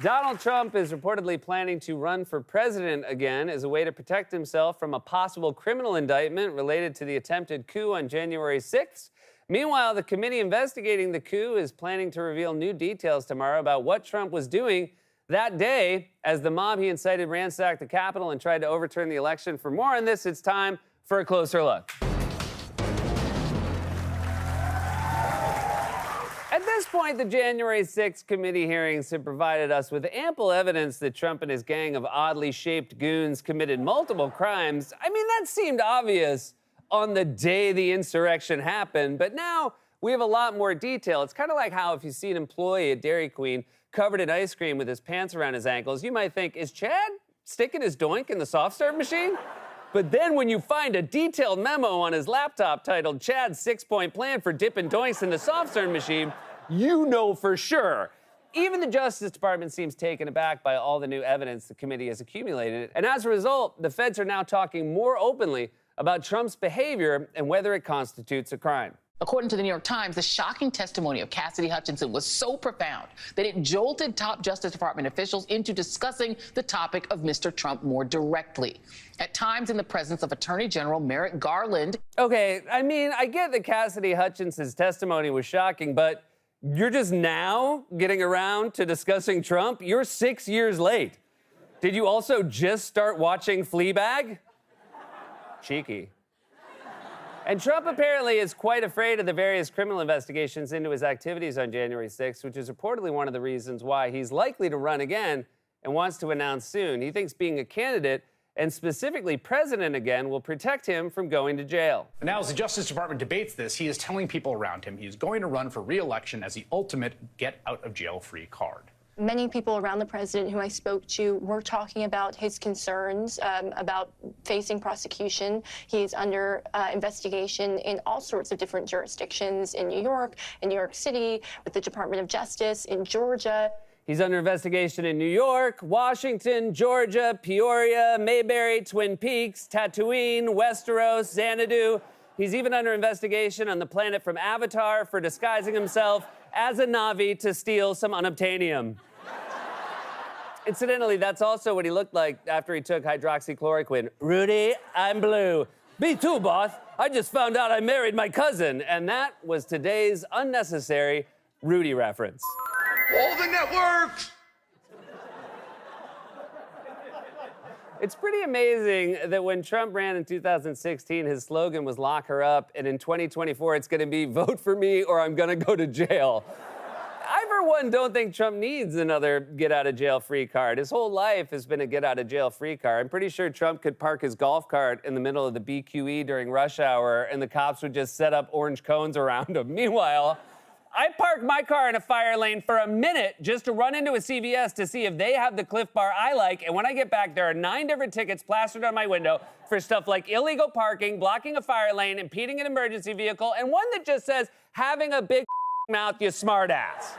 Donald Trump is reportedly planning to run for president again as a way to protect himself from a possible criminal indictment related to the attempted coup on January 6th. Meanwhile, the committee investigating the coup is planning to reveal new details tomorrow about what Trump was doing that day as the mob he incited ransacked the Capitol and tried to overturn the election. For more on this, it's time for a closer look. At this point, the January 6th committee hearings have provided us with ample evidence that Trump and his gang of oddly shaped goons committed multiple crimes. I mean, that seemed obvious on the day the insurrection happened, but now we have a lot more detail. It's kind of like how if you see an employee at Dairy Queen covered in ice cream with his pants around his ankles, you might think, is Chad sticking his doink in the soft serve machine? But then when you find a detailed memo on his laptop titled Chad's 6-point plan for dipping doinks in the soft serve machine, you know for sure. Even the Justice Department seems taken aback by all the new evidence the committee has accumulated. And as a result, the feds are now talking more openly about Trump's behavior and whether it constitutes a crime. According to the New York Times, the shocking testimony of Cassidy Hutchinson was so profound that it jolted top Justice Department officials into discussing the topic of Mr. Trump more directly, at times in the presence of Attorney General Merrick Garland. Okay, I mean, I get that Cassidy Hutchinson's testimony was shocking, but you're just now getting around to discussing Trump? You're 6 years late. Did you also just start watching Fleabag? Cheeky. And Trump apparently is quite afraid of the various criminal investigations into his activities on January 6th, which is reportedly one of the reasons why he's likely to run again and wants to announce soon. He thinks being a candidate, and specifically president again, will protect him from going to jail. Now, as the Justice Department debates this, he is telling people around him he's going to run for re-election as the ultimate get-out-of-jail-free card. Many people around the president who I spoke to were talking about his concerns about facing prosecution. He's under investigation in all sorts of different jurisdictions in New York City, with the Department of Justice, in Georgia. He's under investigation in New York, Washington, Georgia, Peoria, Mayberry, Twin Peaks, Tatooine, Westeros, Xanadu. He's even under investigation on the planet from Avatar for disguising himself as a Na'vi to steal some unobtainium. Incidentally, that's also what he looked like after he took hydroxychloroquine. Rudy, I'm blue. Me too, boss. I just found out I married my cousin. And that was today's unnecessary Rudy reference. All the networks! It's pretty amazing that when Trump ran in 2016, his slogan was lock her up, and in 2024, it's going to be vote for me or I'm going to go to jail. I, for one, don't think Trump needs another get-out-of-jail-free card. His whole life has been a get-out-of-jail-free card. I'm pretty sure Trump could park his golf cart in the middle of the BQE during rush hour, and the cops would just set up orange cones around him. Meanwhile, I park my car in a fire lane for a minute just to run into a CVS to see if they have the Cliff Bar I like, and when I get back, there are 9 different tickets plastered on my window for stuff like illegal parking, blocking a fire lane, impeding an emergency vehicle, and one that just says, having a big mouth, you smartass.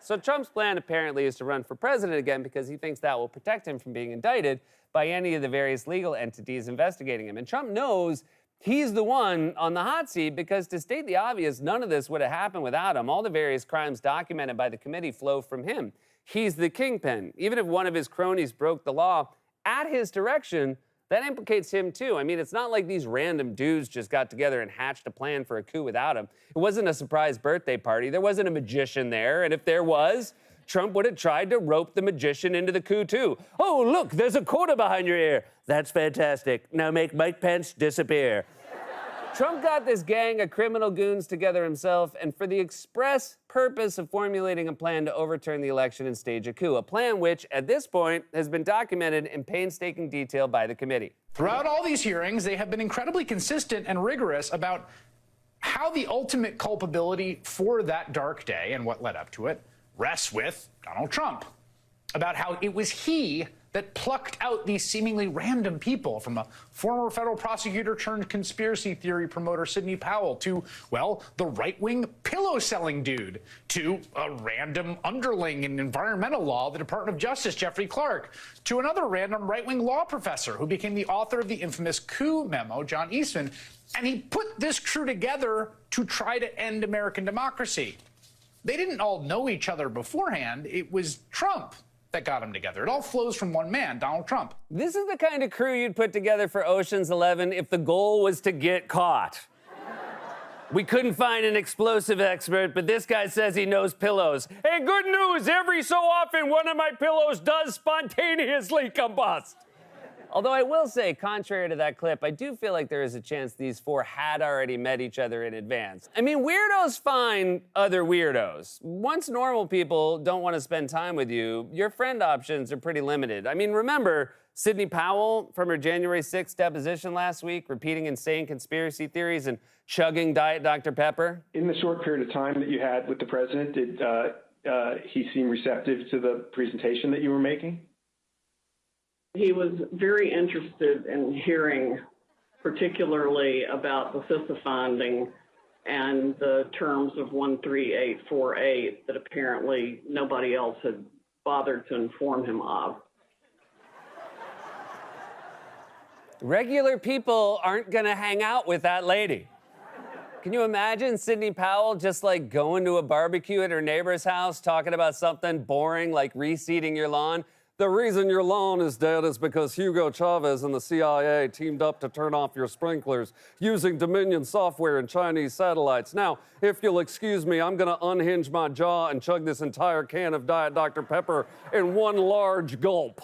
So Trump's plan apparently is to run for president again because he thinks that will protect him from being indicted by any of the various legal entities investigating him. And Trump knows he's the one on the hot seat because, to state the obvious, none of this would have happened without him. All the various crimes documented by the committee flow from him. He's the kingpin. Even if one of his cronies broke the law at his direction, that implicates him too. I mean, it's not like these random dudes just got together and hatched a plan for a coup without him. It wasn't a surprise birthday party. There wasn't a magician there. And if there was, Trump would have tried to rope the magician into the coup too. Oh, look, there's a quarter behind your ear. That's fantastic. Now make Mike Pence disappear. Trump got this gang of criminal goons together himself, and for the express purpose of formulating a plan to overturn the election and stage a coup, a plan which, at this point, has been documented in painstaking detail by the committee. Throughout all these hearings, they have been incredibly consistent and rigorous about how the ultimate culpability for that dark day and what led up to it rests with Donald Trump. About how it was he that plucked out these seemingly random people, from a former federal prosecutor turned conspiracy theory promoter Sidney Powell to, well, the right-wing pillow-selling dude, to a random underling in environmental law, the Department of Justice, Jeffrey Clark, to another random right-wing law professor who became the author of the infamous coup memo, John Eastman. And he put this crew together to try to end American democracy. They didn't all know each other beforehand. It was Trump that got them together. It all flows from one man, Donald Trump. This is the kind of crew you'd put together for Ocean's 11 if the goal was to get caught. We couldn't find an explosive expert, but this guy says he knows pillows. Hey, good news! Every so often, one of my pillows does spontaneously combust. Although I will say, contrary to that clip, I do feel like there is a chance these four had already met each other in advance. I mean, weirdos find other weirdos. Once normal people don't want to spend time with you, your friend options are pretty limited. I mean, remember Sidney Powell from her January 6th deposition last week, repeating insane conspiracy theories and chugging Diet Dr. Pepper? In the short period of time that you had with the president, did he seem receptive to the presentation that you were making? He was very interested in hearing particularly about the CISA finding and the terms of 13848 that apparently nobody else had bothered to inform him of. Regular people aren't gonna hang out with that lady. Can you imagine Sidney Powell just like going to a barbecue at her neighbor's house talking about something boring like reseeding your lawn? The reason your lawn is dead is because Hugo Chavez and the CIA teamed up to turn off your sprinklers using Dominion software and Chinese satellites. Now, if you'll excuse me, I'm gonna unhinge my jaw and chug this entire can of Diet Dr. Pepper in one large gulp.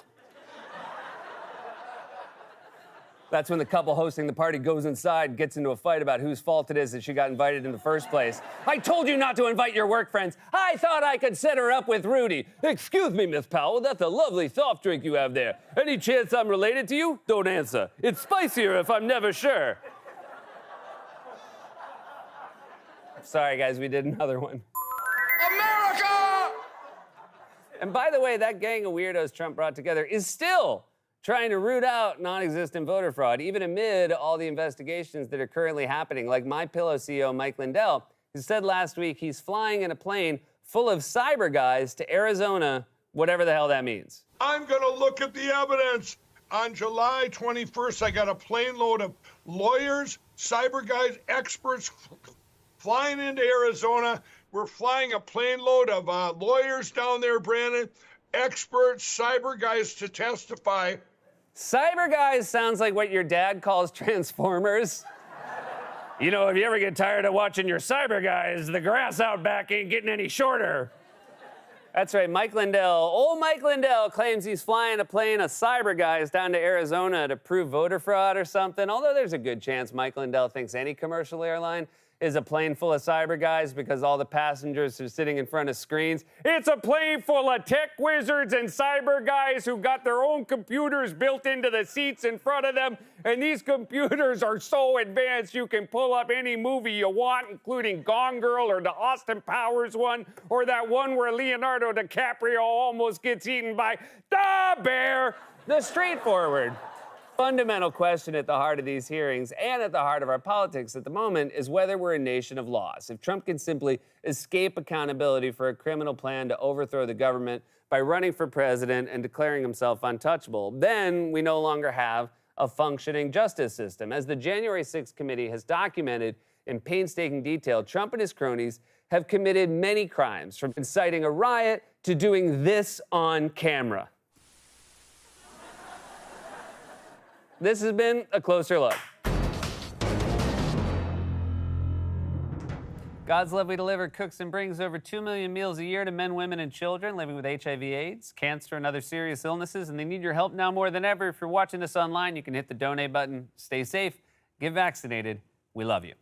That's when the couple hosting the party goes inside, gets into a fight about whose fault it is that she got invited in the first place. I told you not to invite your work friends. I thought I could set her up with Rudy. Excuse me, Miss Powell, that's a lovely soft drink you have there. Any chance I'm related to you? Don't answer. It's spicier if I'm never sure. Sorry, guys, we did another one. America! And by the way, that gang of weirdos Trump brought together is still trying to root out non-existent voter fraud, even amid all the investigations that are currently happening. Like MyPillow CEO Mike Lindell, who said last week he's flying in a plane full of cyber guys to Arizona, whatever the hell that means. I'm going to look at the evidence. On July 21st, I got a plane load of lawyers, cyber guys, experts flying into Arizona. We're flying a plane load of lawyers down there, Brandon, experts, cyber guys to testify. Cyber guys sounds like what your dad calls Transformers. You know, if you ever get tired of watching your cyber guys, the grass out back ain't getting any shorter. That's right, Mike Lindell. Old Mike Lindell claims he's flying a plane of cyber guys down to Arizona to prove voter fraud or something, although there's a good chance Mike Lindell thinks any commercial airline is a plane full of cyber guys because all the passengers are sitting in front of screens. It's a plane full of tech wizards and cyber guys who got their own computers built into the seats in front of them. And these computers are so advanced you can pull up any movie you want, including Gone Girl or the Austin Powers one, or that one where Leonardo DiCaprio almost gets eaten by the bear. The straightforward, fundamental question at the heart of these hearings and at the heart of our politics at the moment is whether we're a nation of laws. If Trump can simply escape accountability for a criminal plan to overthrow the government by running for president and declaring himself untouchable, then we no longer have a functioning justice system. As the January 6th committee has documented in painstaking detail, Trump and his cronies have committed many crimes, from inciting a riot to doing this on camera. This has been A Closer Look. God's Love We Deliver cooks and brings over 2 million meals a year to men, women, and children living with HIV/AIDS, cancer, and other serious illnesses, and they need your help now more than ever. If you're watching this online, you can hit the donate button. Stay safe, get vaccinated. We love you.